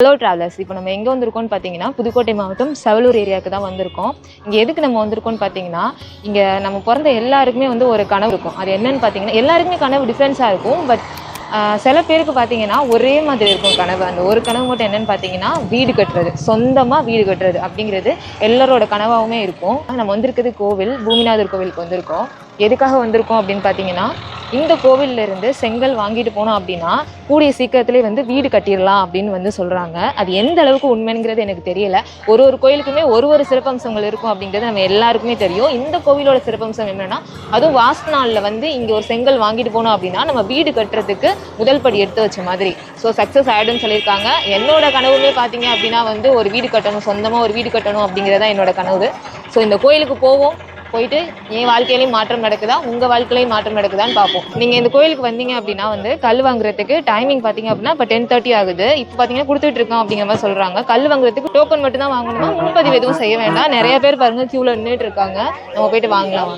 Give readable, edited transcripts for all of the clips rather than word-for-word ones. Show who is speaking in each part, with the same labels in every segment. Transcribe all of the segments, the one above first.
Speaker 1: Hello travellers, இப்போ நம்ம எங்கே வந்திருக்கோம்னு பார்த்தீங்கன்னா புதுக்கோட்டை மாவட்டம் செவலூர் ஏரியாவுக்கு தான் வந்திருக்கோம். இங்கே எதுக்கு நம்ம வந்திருக்கோம்னு பார்த்தீங்கன்னா, இங்கே நம்ம பிறந்த எல்லாருக்குமே வந்து ஒரு கனவு இருக்கும். அது என்னன்னு பார்த்தீங்கன்னா, எல்லாருக்குமே கனவு டிஃப்ரென்ஸாக இருக்கும். பட் சில பேருக்கு பார்த்தீங்கன்னா ஒரே மாதிரி இருக்கும் கனவு. அந்த ஒரு கனவு மட்டும் என்னன்னு பார்த்தீங்கன்னா, வீடு கட்டுறது, சொந்தமாக வீடு கட்டுறது அப்படிங்கிறது எல்லாரோட கனவாகவுமே இருக்கும். நம்ம வந்திருக்கிறது கோவில், பூமிநாதர் கோவிலுக்கு வந்திருக்கோம். எதுக்காக வந்திருக்கோம் அப்படின்னு பார்த்தீங்கன்னா, இந்த கோவில்ல இருந்து செங்கல் வாங்கிட்டு போனோம் அப்படின்னா கூடிய சீக்கிரத்திலே வந்து வீடு கட்டிடலாம் அப்படின்னு வந்து சொல்கிறாங்க. அது எந்த அளவுக்கு உண்மைங்கிறது எனக்கு தெரியல. ஒரு கோயிலுக்குமே ஒரு சிறப்பம்சங்கள் இருக்கும் அப்படிங்கிறது நம்ம எல்லாருக்குமே தெரியும். இந்த கோவிலோட சிறப்பம்சம் என்னென்னா, அதுவும் வாஸ்து நாளில் வந்து இங்கே ஒரு செங்கல் வாங்கிட்டு போனோம் அப்படின்னா நம்ம வீடு கட்டுறதுக்கு முதல் படி எடுத்து வச்ச மாதிரி. ஸோ சக்ஸஸ் ஆகிடும்னு சொல்லியிருக்காங்க. என்னோட கனவுமே பார்த்தீங்க அப்படின்னா வந்து ஒரு வீடு கட்டணும், சொந்தமாக ஒரு வீடு கட்டணும் அப்படிங்கிறதான் என்னோட கனவு. ஸோ இந்த கோயிலுக்கு போயிட்டு என் வாழ்க்கையிலையும் மாற்றம் நடக்குதா, உங்கள் வாழ்க்கையிலையும் மாற்றம் நடக்குதான்னு பார்ப்போம். நீங்கள் இந்த கோயிலுக்கு வந்தீங்க அப்படின்னா வந்து கல் வாங்குறதுக்கு டைமிங் பார்த்தீங்க அப்படின்னா இப்போ 10:30 ஆகுது. இப்போ பார்த்தீங்கன்னா கொடுத்துட்டு இருக்கோம் அப்படிங்கிற மாதிரி சொல்கிறாங்க. கல் வாங்குறதுக்கு டோக்கன் மட்டும் தான் வாங்கணுமா, முன்பதிவு எதுவும் செய்ய வேண்டாம். நிறைய பேர் பாருங்க கியூவில் நின்றுட்டு இருக்காங்க. நம்ம போயிட்டு வாங்கலாம்.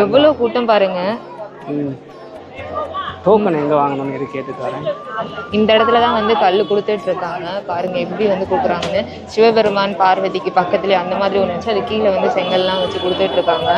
Speaker 1: எவ்வளோ கூட்டம் பாருங்க.
Speaker 2: டோக்கன் எங்கே வாங்கணும்னு எது கேட்டுக்காரன்.
Speaker 1: இந்த இடத்துல தான் வந்து கல் கொடுத்துட்டு இருக்காங்க. பாருங்க எப்படி வந்து கொடுக்குறாங்கன்னு. சிவபெருமான் பார்வதிக்கு பக்கத்துலேயே அந்த மாதிரி ஒன்று வச்சு அது கீழே வந்து செங்கல்லாம் வச்சு கொடுத்துட்டு இருக்காங்க.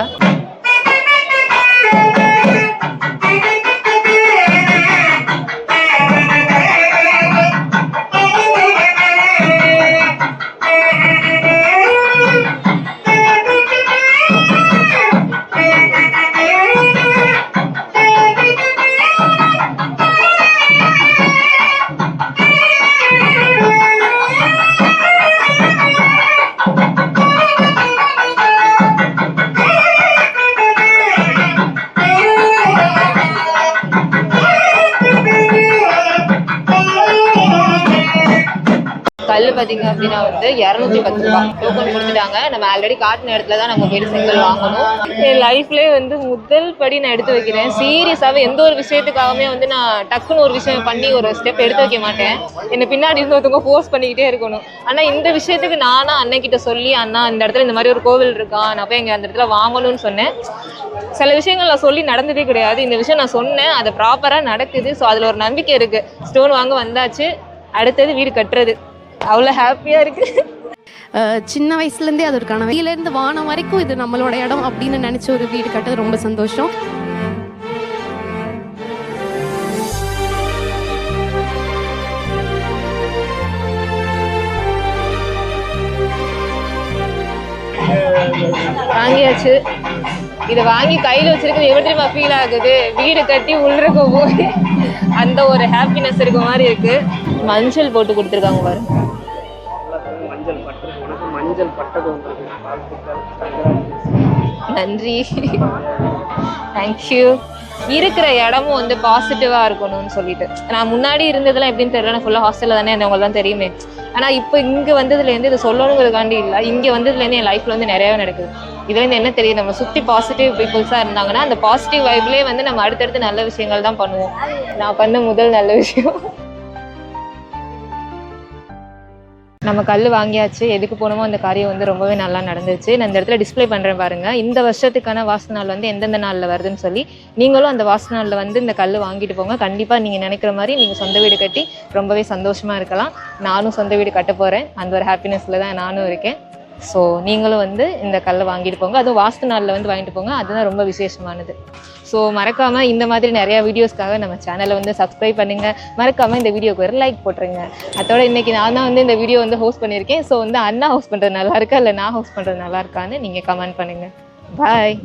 Speaker 1: கல் பார்த்தீங்க அப்படின்னா வந்து 210 ரூபாய் டோக்கன் கொடுத்துட்டாங்க. நம்ம ஆல்ரெடி காட்டின இடத்துல தான் நம்ம போயிட்டு செங்கல் வாங்கணும். என் லைஃப்லேயே வந்து முதல் படி நான் எடுத்து வைக்கிறேன். சீரியஸாகவே எந்த ஒரு விஷயத்துக்காகவே வந்து நான் டக்குன்னு ஒரு விஷயம் பண்ணி ஒரு ஸ்டெப் எடுத்து வைக்க மாட்டேன். என்னை பின்னாடி இருந்து ஒருத்தவங்க ஃபோர்ஸ் பண்ணிக்கிட்டே இருக்கணும். ஆனால் இந்த விஷயத்துக்கு நானா அன்னைக்கிட்ட சொல்லி, அண்ணா இந்த இடத்துல இந்த மாதிரி ஒரு கோவில் இருக்கான், நான் போய் அந்த இடத்துல வாங்கணும்னு சொன்னேன். சில விஷயங்கள் நான் சொல்லி நடந்ததே கிடையாது. இந்த விஷயம் நான் சொன்னேன், அது ப்ராப்பராக நடக்குது. ஸோ அதில் ஒரு நம்பிக்கை இருக்குது. ஸ்டோன் வாங்க வந்தாச்சு, அடுத்தது வீடு கட்டுறது. அவ்வளோ ஹாப்பியாக இருக்குது.
Speaker 3: சின்ன வயசுலேருந்தே அது ஒரு கனவு. வெளியிலேருந்து வானம் வரைக்கும் இது நம்மளோட இடம் அப்படின்னு நினச்சி ஒரு வீடு கட்டுறது ரொம்ப சந்தோஷம்.
Speaker 1: வாங்கியாச்சு. இதை வாங்கி கையில் வச்சிருக்கிறது எப்படி ஃபீல் ஆகுது. வீடு கட்டி உள்ளுக்க போய் அந்த ஒரு ஹாப்பினஸ் இருக்க மாதிரி இருக்கு. மஞ்சள் போட்டு கொடுத்துருக்காங்க பாரு.
Speaker 2: மஞ்சள் பட்டது
Speaker 1: நன்றி, தேங்க்யூ. இருக்கிற இடமும் வந்து பாசிட்டிவாக இருக்கணும்னு சொல்லிட்டு. நான் முன்னாடி இருந்ததுலாம் எப்படின்னு தெரியல, நான் ஃபுல்லாக ஹாஸ்டலில் தானே இருந்தவங்க தான் தெரியுமே. ஆனால் இப்போ இங்கே வந்ததுலேருந்து இதை சொல்லணுங்கிறதுக்காண்டி இல்லை, இங்கே வந்ததுலேருந்து என் லைஃப்பில் வந்து நிறையாவே நடக்குது. இதுலேருந்து என்ன தெரியுது, நம்ம சுற்றி பாசிட்டிவ் பீப்புள்ஸாக இருந்தாங்கன்னா அந்த பாசிட்டிவ் வைப்லேயே வந்து நம்ம அடுத்தடுத்து நல்ல விஷயங்கள் தான் பண்ணுவோம். நான் பண்ண முதல் நல்ல விஷயம். நம்ம கல் வாங்கியாச்சு. எதுக்கு போனோமோ அந்த காரியம் வந்து ரொம்பவே நல்லா நடந்துச்சு. நான் இந்த இடத்துல டிஸ்பிளே பண்ணுறேன் பாருங்கள். இந்த வருஷத்துக்கான வாஸ்து நாள் வந்து எந்தெந்த நாளில் வருதுன்னு சொல்லி நீங்களும் அந்த வாஸ்து நாளில் வந்து இந்த கல் வாங்கிட்டு போங்க. கண்டிப்பாக நீங்கள் நினைக்கிற மாதிரி நீங்கள் சொந்த வீடு கட்டி ரொம்பவே சந்தோஷமாக இருக்கலாம். நானும் சொந்த வீடு கட்ட போகிறேன். அந்த ஒரு ஹாப்பினஸில் தான் நானும் இருக்கேன். ஸோ நீங்களும் வந்து இந்த கல்லை வாங்கிட்டு போங்க. அதுவும் வாஸ்து நாளில் வந்து வாங்கிட்டு போங்க. அதுதான் ரொம்ப விசேஷமானது. ஸோ மறக்காமல் இந்த மாதிரி நிறையா வீடியோஸ்க்காக நம்ம சேனலை வந்து சப்ஸ்கிரைப் பண்ணுங்கள். மறக்காமல் இந்த வீடியோக்கு ஒரு லைக் போட்டுருங்க. அதோட இன்றைக்கி நான் தான் வந்து இந்த வீடியோ வந்து ஹோஸ்ட் பண்ணியிருக்கேன். ஸோ வந்து அண்ணா ஹோஸ்ட் பண்ணுறது நல்லா இருக்கா இல்லை நான் ஹோஸ்ட் பண்ணுறது நல்லா இருக்கான்னு நீங்கள் கமெண்ட் பண்ணுங்கள். பாய்.